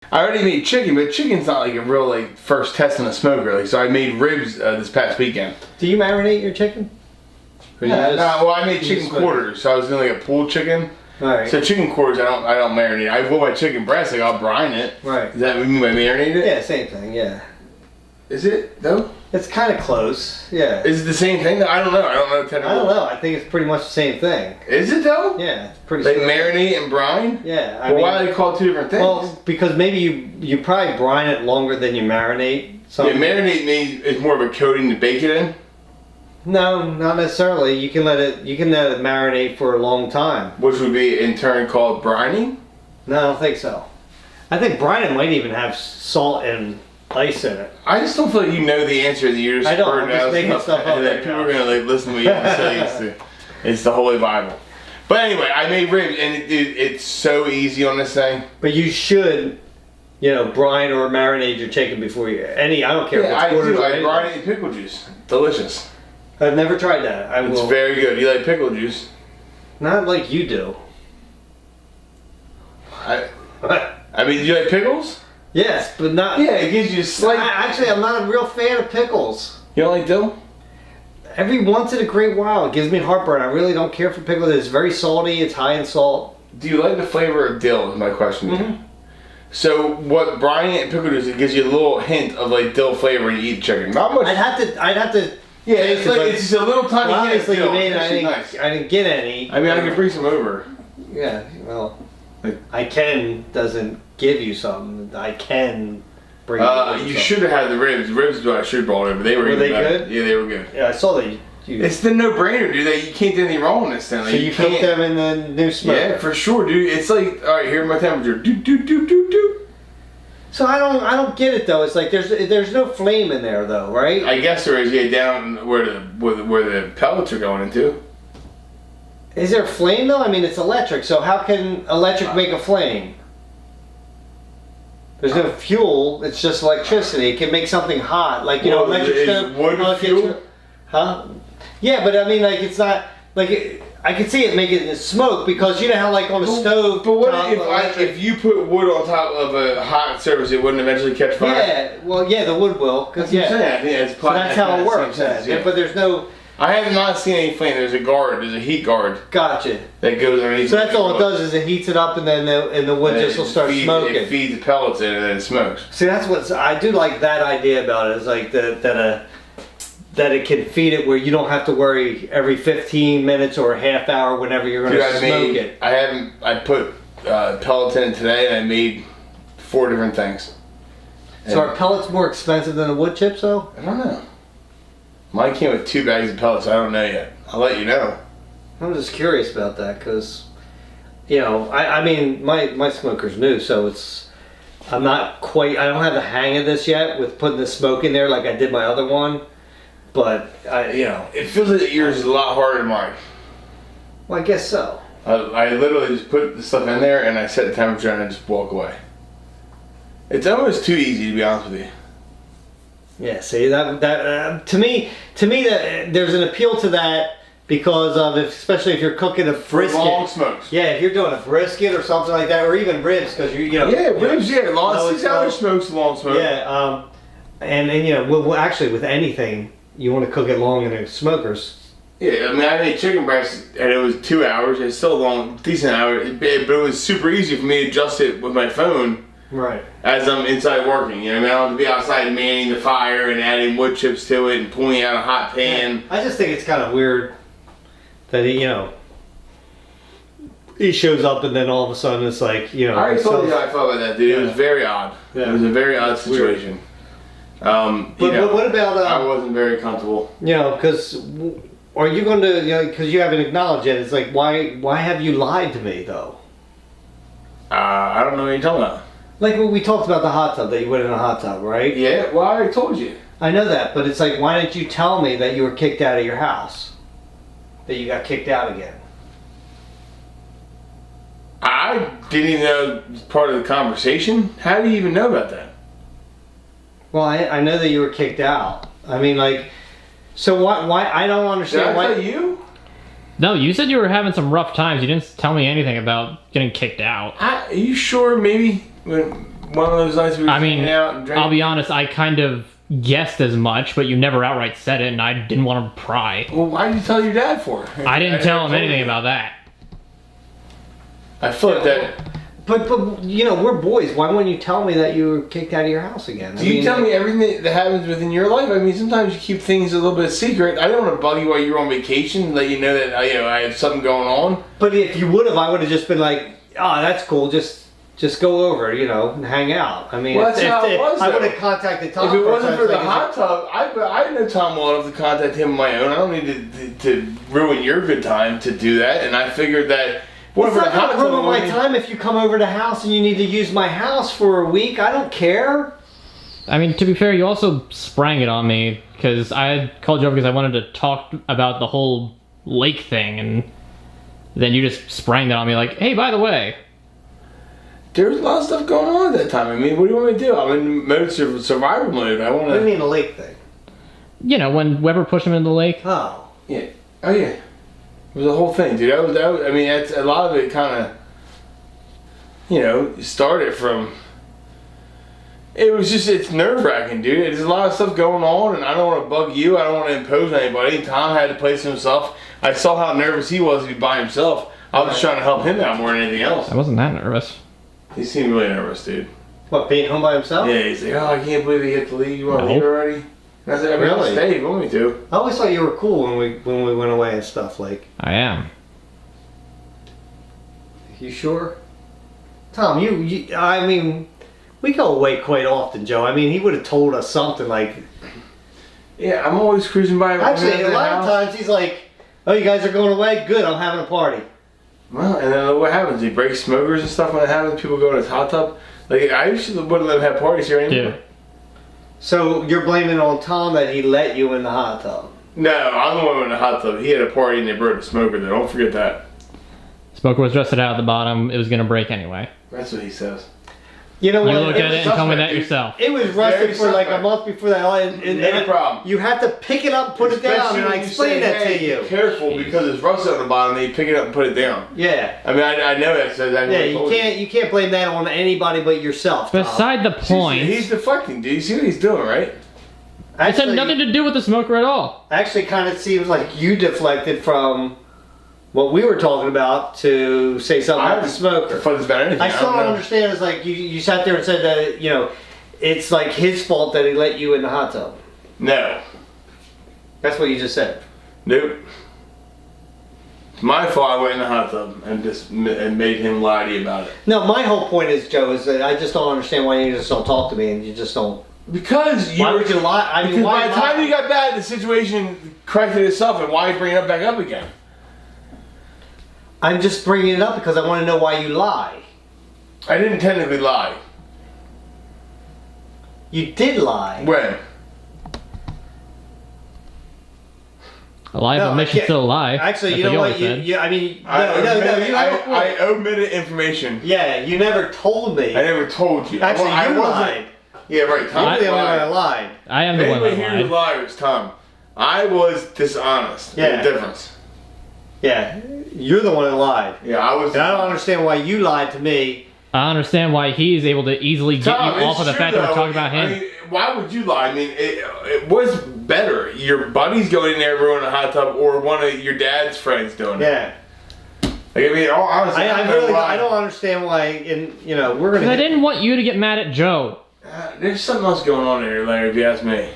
I already made chicken, but chicken's not like a real like first test in a smoker. Like, so I made ribs this past weekend. Do you marinate your chicken? Well, I made chicken quarters, so I was doing like a pulled chicken. Right. So chicken quarters, I don't marinate. I will my chicken breast, like I'll brine it. Right. Is that what you mean by marinate it? Yeah, same thing. Yeah. Is it though? It's kind of close. Yeah. Is it the same thing? I don't know. I don't know. I don't know. I think it's pretty much the same thing. Is it though? Yeah, it's pretty. They marinate and brine. Yeah. Well, why do they call it two different things? Well, because maybe you probably brine it longer than you marinate. Yeah, marinate means it's more of a coating to bake it in. No, not necessarily. You can let it marinate for a long time. Which would be in turn called brining? No, I don't think so. I think brining might even have salt and ice in it. I just don't feel like you know the answer that you're just I don't. I'm just making stuff up. And that people are gonna like listen to what you have to say. It's the Holy Bible. But anyway, I made ribs, and it's so easy on this thing. But you should, brine or marinate your chicken before you. I don't care. Yeah, I do. I brine it in pickle juice. Delicious. I've never tried that. It's very good. You like pickle juice? Not like you do. I mean, do you like pickles? Yes, but not. Yeah, it gives you a slight. Actually, I'm not a real fan of pickles. You don't like dill? Every once in a great while, it gives me heartburn. I really don't care for pickles. It's very salty. It's high in salt. Do you like the flavor of dill? Is my question. Mm-hmm. So what brining it in pickle juice, it gives you a little hint of like dill flavor when you eat chicken. Not much. I'd have to. Yeah, it's like it's just a little tiny. Well, obviously, you made it. Nice. I didn't get any. I mean, I could bring some over. Yeah, well, I can doesn't give you some. I can bring. You should have had the ribs. The ribs is what I should have brought over. They were they better. good? Yeah, they were good. Yeah, I saw that. It's the no-brainer, dude. You can't do anything wrong in this thing. Like, so you cook them in the new smoker? Yeah, for sure, dude. It's like, all right, here's my temperature. Doop, doop, doop, doop, doop. So I don't get it though. It's like there's no flame in there though, right? I guess there is. Yeah, down where the pellets are going into. Is there a flame though? I mean, it's electric. So how can electric make a flame? There's no fuel. It's just electricity. It can make something hot, like electric stove. Wood fuel? Huh? Yeah, but I mean, like it's not like. I can see it making smoke because you know how like on a stove. But what if you put wood on top of a hot surface, it wouldn't eventually catch fire? Yeah, well, yeah, the wood will. Cause, That's what I'm saying. I think it's so that's how it works. Yeah. But there's no. I have not seen any flame. There's a guard. There's a heat guard. Gotcha. That goes underneath. So that's all it does is it heats it up and then the wood just will start smoking. It feeds the pellets in and then it smokes. See, that's what I do like that idea about it. Is like that it can feed it where you don't have to worry every 15 minutes or a half hour whenever you're going to smoke it. I put pellets in today and I made 4 different things. So are pellets more expensive than the wood chips though? I don't know. Mine came with 2 bags of pellets. I don't know yet. I'll let you know. I'm just curious about that because, I mean, my smoker's new, so I don't have the hang of this yet with putting the smoke in there like I did my other one. But, it feels like yours is a lot harder than mine. Well, I guess so. I literally just put the stuff in there and I set the temperature and I just walk away. It's almost too easy, to be honest with you. Yeah, see, that to me that there's an appeal to that because of especially if you're cooking a brisket. Long smokes. Yeah, if you're doing a brisket or something like that, or even ribs, because Yeah, ribs. Yeah, long 6 hour smokes, long smoke. Yeah, and well, actually with anything. You want to cook it long in the smokers. Yeah, I mean, I made chicken breast and it was 2 hours. It's still a long, decent hour, but it was super easy for me to adjust it with my phone. Right. As I'm inside working. I don't have to be outside manning the fire and adding wood chips to it and pulling out a hot pan. Yeah. I just think it's kind of weird that he shows up and then all of a sudden it's like, I already told you how I felt about that, dude. It was very odd. Yeah. It was a very odd situation. Weird. But what about? I wasn't very comfortable. Because are you going to? Because you haven't acknowledged it. It's like why have you lied to me though? I don't know what you're talking about. Like when we talked about the hot tub that you went in a hot tub, right? Yeah. Well, I already told you. I know that, but it's like why didn't you tell me that you were kicked out of your house? That you got kicked out again. I didn't even know it was part of the conversation. How do you even know about that? Well, I know that you were kicked out. I mean, so why I don't understand why. Did I tell you? No, you said you were having some rough times. You didn't tell me anything about getting kicked out. Are you sure? Maybe one of those nights we were I mean, hanging out and drinking? I'll be honest, I kind of guessed as much, but you never outright said it, and I didn't want to pry. Well, why did you tell your dad for? I didn't tell him told anything you. about that. I feel that. But we're boys. Why wouldn't you tell me that you were kicked out of your house again? Do you tell me everything that happens within your life? I mean, sometimes you keep things a little bit secret. I don't want to bug you while you're on vacation and let you know that I have something going on. But if you would have, I would have just been like, "Oh, that's cool. Just go over, and hang out." I mean, Well, that's how it was, I would though. have contacted Tom. If it wasn't for the like, hot tub, I know Tom well enough to contact him on my own. I don't need to ruin your good time to do that. And I figured that. It's not going to ruin my time if you come over to the house and you need to use my house for a week. I don't care. I mean, to be fair, you also sprang it on me, because I had called you over because I wanted to talk about the whole lake thing, and then you just sprang that on me like, hey, by the way. There was a lot of stuff going on at that time. I mean, what do you want me to do? I'm in mode survival mode. I want What do you to. mean a lake thing? When Weber pushed him into the lake. Oh. Yeah. Oh yeah. It was a whole thing, dude. That was, I mean, that's a lot of it. Kind of, started from. It was just, it's nerve wracking, dude. There's a lot of stuff going on, and I don't want to bug you. I don't want to impose on anybody. Tom had to place himself. I saw how nervous he was to be by himself. I was just trying to help him out more than anything else. I wasn't that nervous. He seemed really nervous, dude. What, being home by himself? Yeah, he's like, oh, I can't believe he get to leave. You want to No. leave already? And I said, I mean, I'll Really? stay if you want me to. I always thought you were cool when we went away and stuff. Like, I am. you sure? Tom, you I mean, we go away quite often, Joe. I mean, he would have told us something like. Yeah, I'm always cruising by. Actually, a lot of times he's like, "Oh, you guys are going away? Good, I'm having a party." Well, and then what happens? He breaks smokers and stuff when it happens. People go in his hot tub. Like, I usually wouldn't let him have parties here anymore. Yeah. So you're blaming on Tom that he let you in the hot tub? No, I'm the one in the hot tub. He had a party and they broke the smoker there. Don't forget that. Smoker was rusted out at the bottom. It was going to break anyway. That's what he says. You know You what? look at it and tell me that dude. yourself. It was rusted for like a month before that. And No problem. You have to pick it up and put it down, Especially and I when you explained say, that hey, to you. Be careful because it's rusted on the bottom. And you pick it up and put it down. Yeah. I mean, I know that. So that Yeah, you can't blame that on anybody but yourself. Tom. Beside the point, He's deflecting, dude. You see what he's doing, right? it had Actually, nothing to do with the smoker at all. actually kind of seems like you deflected from what we were talking about to say something about the smoker. Fuck about anything. I still don't don't know. understand. It's like you sat there and said that it's like his fault that he let you in the hot tub. No. That's what you just said. Nope. It's my fault. I went in the hot tub and made him lie to you about it. No, my whole point is, Joe, is that I just don't understand why you just don't talk to me and you just don't. Because you Why would you lie? I mean, Because why by the time lie? you got back, the situation corrected itself, and why bring it back up again? I'm just bringing it up because I want to know why you lie. I didn't technically lie. You did lie. When? A lie No, of I omission can't- still a lie. Actually, That's you know what? always said. I mean, no. I omitted information. Yeah, you never told me. I never told you. Actually, I you wasn't- lied. Yeah, right. Tom You're the only one lied. that lied. I am the one Anybody that here who lied. lied was Tom. I was dishonest. Yeah. There's a difference. Yeah, you're the one that lied. Yeah, I was. And I don't understand why you lied to me. I understand why he's able to easily get Tom, you off it's of the true, fact that we're though. talking about him. I mean, why would you lie? I mean, it was better. Your buddy's going in there ruining a hot tub, or one of your dad's friends doing it. Yeah. Like, I mean, all honestly, I don't understand why. And we're Because I gonna. didn't want you to get mad at Joe. There's something else going on there, Larry. If you ask me,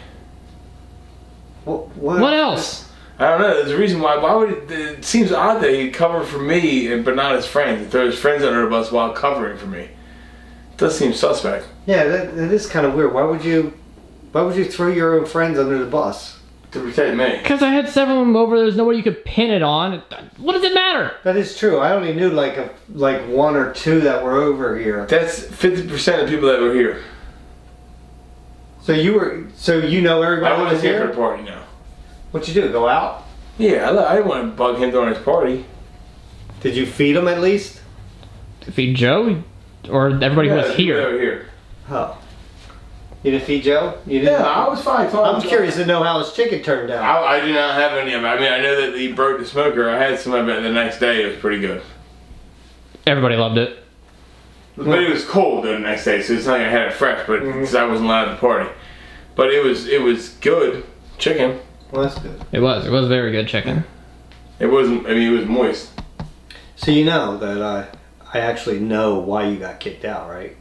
What else? I don't know. There's a reason why. Why would it seems odd that he'd cover for me, but not his friends. And throw his friends under the bus while covering for me. It does seem suspect. Yeah, that is kind of weird. Why would you throw your own friends under the bus? To protect me. Because I had several of them over. There's nowhere you could pin it on. What does it matter? That is true. I only knew like one or two that were over here. That's 50% of people that were here. So you know everybody I was wasn't here for here. the party now. What'd you do? Go out? Yeah, I didn't want to bug him during his party. Did you feed them at least? Feed Joe? Or everybody who was They here? were here. Oh. You didn't feed Joe? You didn't? Yeah, I was fine. I'm curious to know how his chicken turned out. I did not have any of it. I mean, I know that he broke the smoker. I had some of it the next day. It was pretty good. Everybody loved it. But it was cold the next day, so it's not like I had it fresh, but because I wasn't allowed to party. But it was good chicken. Well, that's good. It was very good chicken. It wasn't. I mean, it was moist. So you know that I actually know why you got kicked out, right?